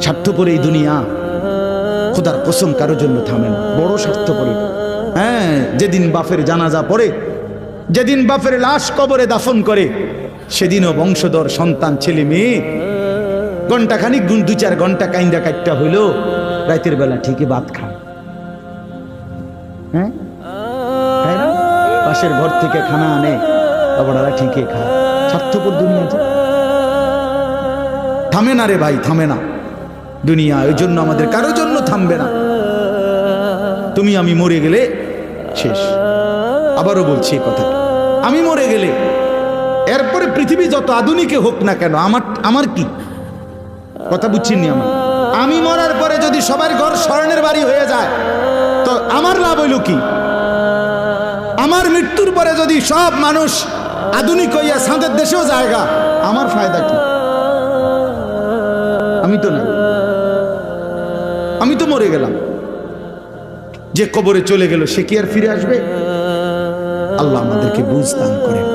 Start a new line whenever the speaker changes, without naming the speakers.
স্বার্থপর এই দুনিয়া, খোদার কসম কারোর জন্য থামে না, বড় স্বার্থপর। হ্যাঁ, যেদিন বাপের জানাজা পড়ে, যেদিন বাপের লাশ কবরে দাফন করে, সেদিনও বংশধর সন্তান ছেলে মেয়ে ঘন্টাখানিক 2-4 ঘন্টা কাইন্দা কাটটা হইল, রাতের বেলা ঠিকই ভাত খায়। হ্যাঁ, পাশের ঘর থেকে খানা আনে, বাবারা ঠিকই খায়। স্বার্থপর দুনিয়া যে থামে না রে ভাই, থামে না দুনিয়া। ওই জন্য আমাদের কারোর জন্য থামবে না। তুমি আমি মরে গেলে শেষ। আবারও বলছি এই কথা, আমি মরে গেলে এরপরে পৃথিবী যত আধুনিকে হোক না কেন, আমার কি কথা বুঝছেননি? আমি মরার পরে যদি সবার ঘর স্বর্ণের বাড়ি হয়ে যায় তো আমার লাভ হইল কি? আমার মৃত্যুর পরে যদি সব মানুষ আধুনিক হইয়া সাঁদের দেশেও জায়গা, আমার ফায়দা কি? আমি তো নাই, আমি তো মরে গেলাম। যে কবরে চলে গেল সে কি আর ফিরে আসবে? আল্লাহ আমাদেরকে বুঝ দান করেন।